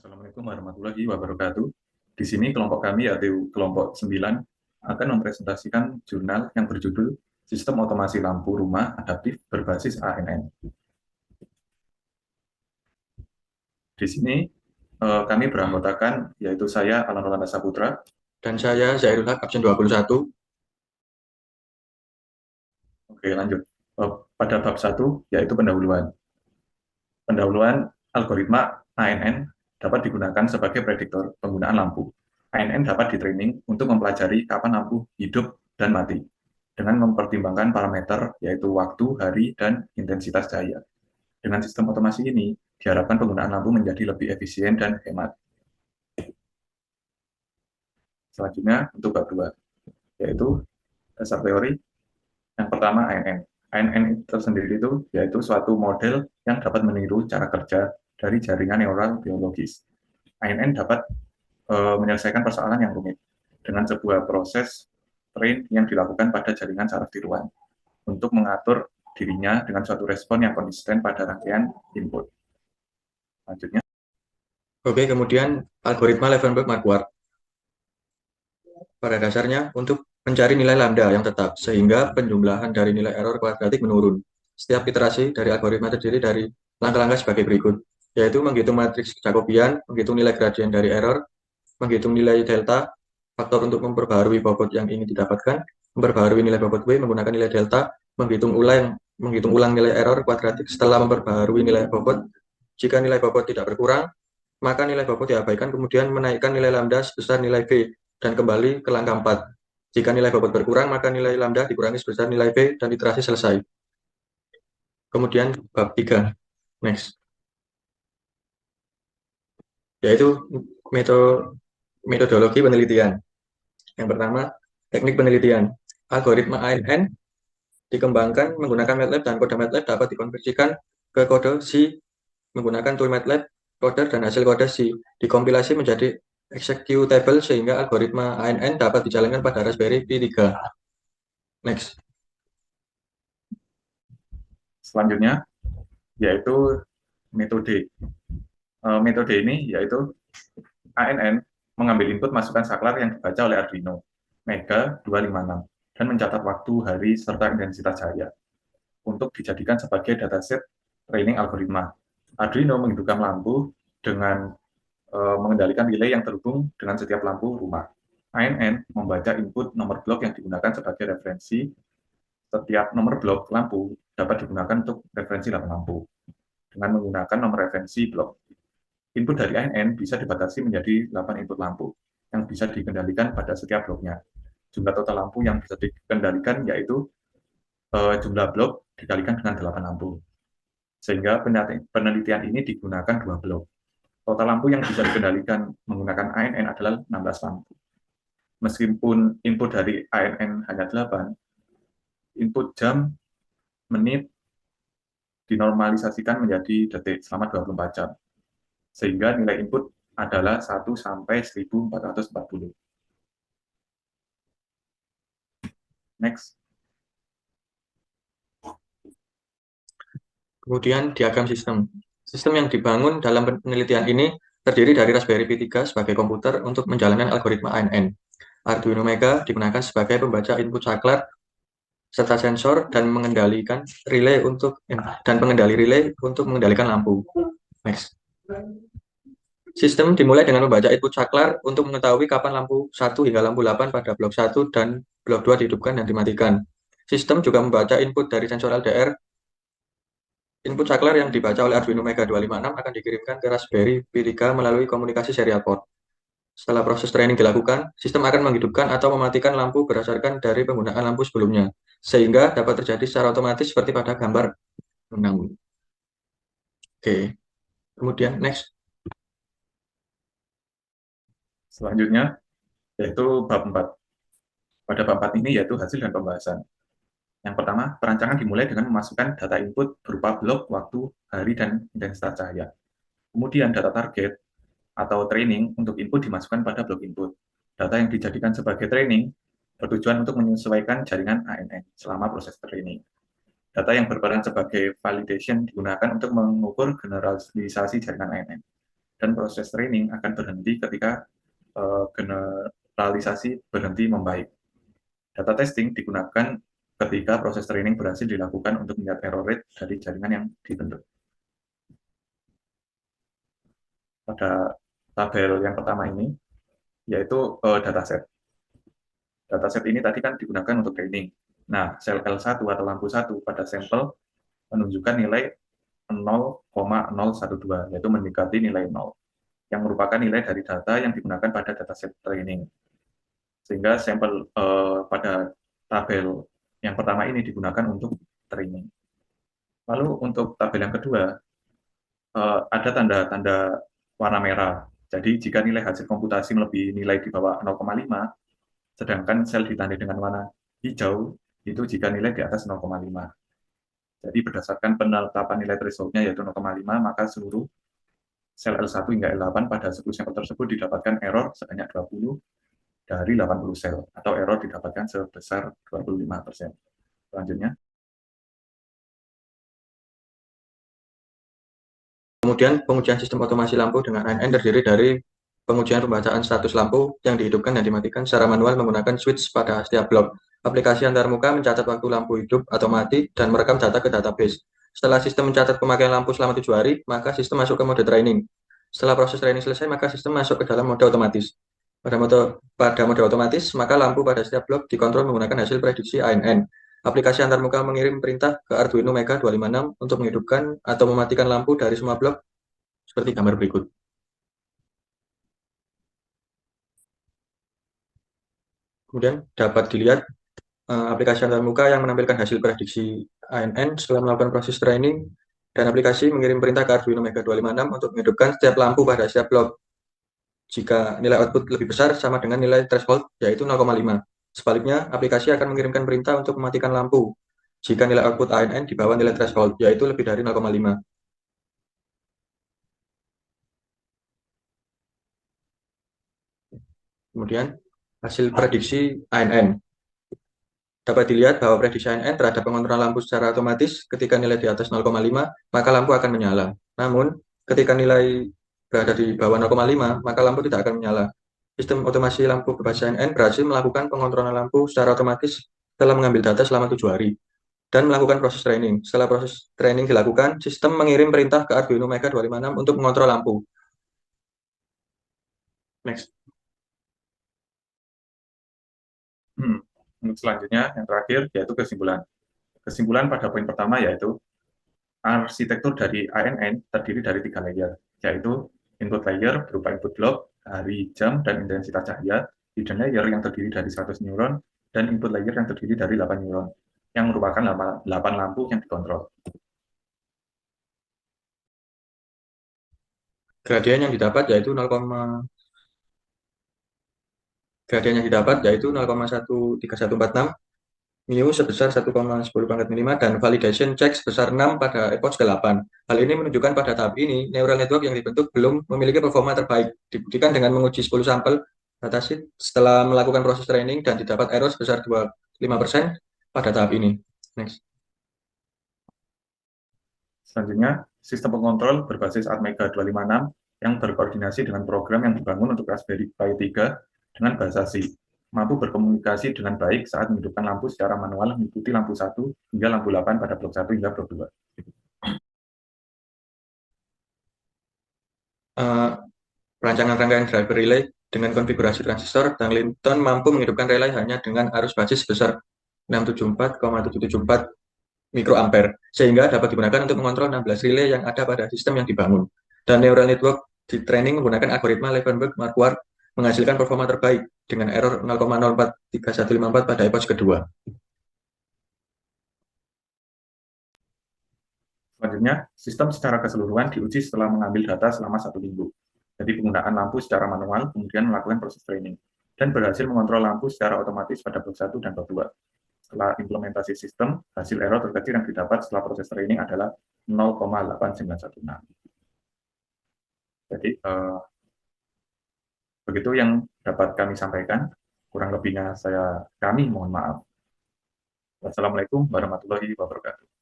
Assalamualaikum warahmatullahi wabarakatuh. Di sini kelompok kami yaitu kelompok 9 akan mempresentasikan jurnal yang berjudul Sistem Otomasi Lampu Rumah Adaptif Berbasis ANN. Di sini kami beranggotakan yaitu saya Alan Rolanda Saputra Dan saya Zairul Haq, absen 21. Oke, lanjut. Pada bab 1 yaitu pendahuluan. Pendahuluan algoritma ANN dapat digunakan sebagai prediktor penggunaan lampu. ANN dapat ditraining untuk mempelajari kapan lampu hidup dan mati, dengan mempertimbangkan parameter yaitu waktu, hari, dan intensitas cahaya. Dengan sistem otomasi ini, diharapkan penggunaan lampu menjadi lebih efisien dan hemat. Selanjutnya, untuk bab 2, yaitu dasar teori. Yang pertama, ANN. ANN tersendiri itu yaitu suatu model yang dapat meniru cara kerja dari jaringan neural biologis. ANN dapat menyelesaikan persoalan yang rumit dengan sebuah proses train yang dilakukan pada jaringan saraf tiruan untuk mengatur dirinya dengan suatu respon yang konsisten pada rangkaian input. Selanjutnya. Oke, kemudian algoritma Levenberg-Marquardt. Pada dasarnya, untuk mencari nilai lambda yang tetap, sehingga penjumlahan dari nilai error kuadratik menurun. Setiap iterasi dari algoritma terdiri dari langkah-langkah sebagai berikut, yaitu menghitung matriks Jacobian, menghitung nilai gradien dari error, menghitung nilai delta, faktor untuk memperbaharui bobot yang ingin didapatkan, memperbaharui nilai bobot W menggunakan nilai delta, menghitung ulang nilai error kuadratik setelah memperbaharui nilai bobot. Jika nilai bobot tidak berkurang, maka nilai bobot diabaikan, kemudian menaikkan nilai lambda sebesar nilai V, dan kembali ke langkah 4. Jika nilai bobot berkurang, maka nilai lambda dikurangi sebesar nilai V, dan iterasi selesai. Kemudian bab 3, next, yaitu metodologi penelitian. Yang pertama, teknik penelitian. Algoritma ANN dikembangkan menggunakan MATLAB, dan kode MATLAB dapat dikonversikan ke kode C menggunakan tool MATLAB coder, dan hasil kode C dikompilasi menjadi executable sehingga algoritma ANN dapat dijalankan pada Raspberry Pi 3. Next. Selanjutnya yaitu metode. Metode ini yaitu ANN mengambil input masukan saklar yang dibaca oleh Arduino Mega 256 dan mencatat waktu, hari, serta intensitas cahaya untuk dijadikan sebagai dataset training algoritma. Arduino menghidupkan lampu dengan mengendalikan relay yang terhubung dengan setiap lampu rumah. ANN membaca input nomor blok yang digunakan sebagai referensi. Setiap nomor blok lampu dapat digunakan untuk referensi lampu dengan menggunakan nomor referensi blok. Input dari ANN bisa dibatasi menjadi 8 input lampu yang bisa dikendalikan pada setiap bloknya. Jumlah total lampu yang bisa dikendalikan yaitu jumlah blok dikalikan dengan 8 lampu. Sehingga penelitian ini digunakan 2 blok. Total lampu yang bisa dikendalikan menggunakan ANN adalah 16 lampu. Meskipun input dari ANN hanya 8, input jam, menit dinormalisasikan menjadi detik selama 24 jam. Sehingga nilai input adalah 1 sampai 1440. Next. Kemudian diagram sistem. Sistem yang dibangun dalam penelitian ini terdiri dari Raspberry Pi 3 sebagai komputer untuk menjalankan algoritma ANN. Arduino Mega digunakan sebagai pembaca input saklar serta sensor dan pengendali relay untuk mengendalikan lampu. Next. Sistem dimulai dengan membaca input saklar untuk mengetahui kapan lampu 1 hingga lampu 8 pada blok 1 dan blok 2 dihidupkan dan dimatikan. Sistem juga membaca input dari sensor LDR. Input saklar yang dibaca oleh Arduino Mega 256 akan dikirimkan ke Raspberry Pi 3 melalui komunikasi serial port. Setelah proses training dilakukan, sistem akan menghidupkan atau mematikan lampu berdasarkan dari penggunaan lampu sebelumnya, sehingga dapat terjadi secara otomatis seperti pada gambar 6. Oke, kemudian next. Selanjutnya yaitu bab 4. Pada bab 4 ini yaitu hasil dan pembahasan. Yang pertama, perancangan dimulai dengan memasukkan data input berupa blok, waktu, hari, dan intensitas cahaya. Kemudian data target atau training untuk input dimasukkan pada blok input. Data yang dijadikan sebagai training bertujuan untuk menyesuaikan jaringan ANN selama proses training. Data yang berperan sebagai validation digunakan untuk mengukur generalisasi jaringan ANN. dan proses training akan berhenti ketika generalisasi berhenti membaik. Data testing digunakan ketika proses training berhasil dilakukan untuk melihat error rate dari jaringan yang dibentuk. Pada tabel yang pertama ini, yaitu dataset. Dataset ini tadi kan digunakan untuk training. Nah, sel L1 atau lampu 1 pada sampel menunjukkan nilai 0,012, yaitu mendekati nilai 0, yang merupakan nilai dari data yang digunakan pada dataset training. Sehingga sampel pada tabel yang pertama ini digunakan untuk training. Lalu untuk tabel yang kedua, ada tanda-tanda warna merah. Jadi jika nilai hasil komputasi melebihi nilai di bawah 0,5, sedangkan sel ditandai dengan warna hijau, itu jika nilai di atas 0,5. Jadi berdasarkan penetapan nilai threshold-nya yaitu 0,5, maka seluruh sel L1 hingga L8 pada 10 sampel tersebut didapatkan error sebanyak 20 dari 80 sel, atau error didapatkan sebesar 25%. Selanjutnya, Kemudian pengujian sistem otomasi lampu dengan ANN terdiri dari pengujian pembacaan status lampu yang dihidupkan dan dimatikan secara manual menggunakan switch pada setiap blok. Aplikasi antarmuka mencatat waktu lampu hidup atau mati dan merekam data ke database. Setelah sistem mencatat pemakaian lampu selama 7 hari, maka sistem masuk ke mode training. Setelah proses training selesai, maka sistem masuk ke dalam mode otomatis. Pada mode otomatis, maka lampu pada setiap blok dikontrol menggunakan hasil prediksi ANN. Aplikasi antarmuka mengirim perintah ke Arduino Mega 256 untuk menghidupkan atau mematikan lampu dari semua blok seperti gambar berikut. Kemudian dapat dilihat aplikasi antarmuka yang menampilkan hasil prediksi ANN setelah melakukan proses training, dan aplikasi mengirim perintah ke Arduino Mega 256 untuk menghidupkan setiap lampu pada setiap blok jika nilai output lebih besar sama dengan nilai threshold, yaitu 0,5. Sebaliknya, aplikasi akan mengirimkan perintah untuk mematikan lampu jika nilai output ANN di bawah nilai threshold, yaitu lebih dari 0,5. Kemudian, hasil prediksi ANN. Dapat dilihat bahwa prediksi ANN terhadap pengontrol lampu secara otomatis ketika nilai di atas 0,5, maka lampu akan menyala. Namun, ketika nilai berada di bawah 0,5, maka lampu tidak akan menyala. Sistem otomasi lampu berbasis ANN berhasil melakukan pengontrolan lampu secara otomatis setelah mengambil data selama 7 hari dan melakukan proses training. Setelah proses training dilakukan, sistem mengirim perintah ke Arduino Mega 256 untuk mengontrol lampu. Next. Untuk selanjutnya, yang terakhir, yaitu kesimpulan. Kesimpulan pada poin pertama yaitu arsitektur dari ANN terdiri dari 3 layer, yaitu input layer berupa input block, hari, jam, dan intensitas cahaya, hidden layer yang terdiri dari 100 neuron, dan input layer yang terdiri dari 8 neuron, yang merupakan 8 lampu yang dikontrol. Gradien yang didapat yaitu 0,13146 mu sebesar 1,10 pangkat 5 dan validation check sebesar 6 pada epoch ke-8. Hal ini menunjukkan pada tahap ini, neural network yang dibentuk belum memiliki performa terbaik. Dibuktikan dengan menguji 10 sampel datasheet setelah melakukan proses training dan didapat error sebesar 25% pada tahap ini. Next. Selanjutnya, sistem pengontrol berbasis Atmega 256 yang berkoordinasi dengan program yang dibangun untuk Raspberry Pi 3 dengan bahasa C, mampu berkomunikasi dengan baik saat menghidupkan lampu secara manual mengikuti lampu 1 hingga lampu 8 pada blok 1 hingga blok 2. Perancangan rangkaian driver relay dengan konfigurasi transistor, Darlington mampu menghidupkan relay hanya dengan arus basis sebesar 674,774 mikroampere, sehingga dapat digunakan untuk mengontrol 16 relay yang ada pada sistem yang dibangun. Dan neural network di training menggunakan algoritma Levenberg-Marquardt menghasilkan performa terbaik dengan error 0,043154 pada epoch kedua. Selanjutnya, sistem secara keseluruhan diuji setelah mengambil data selama 1 minggu. Jadi penggunaan lampu secara manual, kemudian melakukan proses training, dan berhasil mengontrol lampu secara otomatis pada blok 1 dan blok 2. Setelah implementasi sistem, hasil error terkecil yang didapat setelah proses training adalah 0,8916. Jadi, begitu yang dapat kami sampaikan. Kurang lebihnya kami mohon maaf. Wassalamualaikum warahmatullahi wabarakatuh.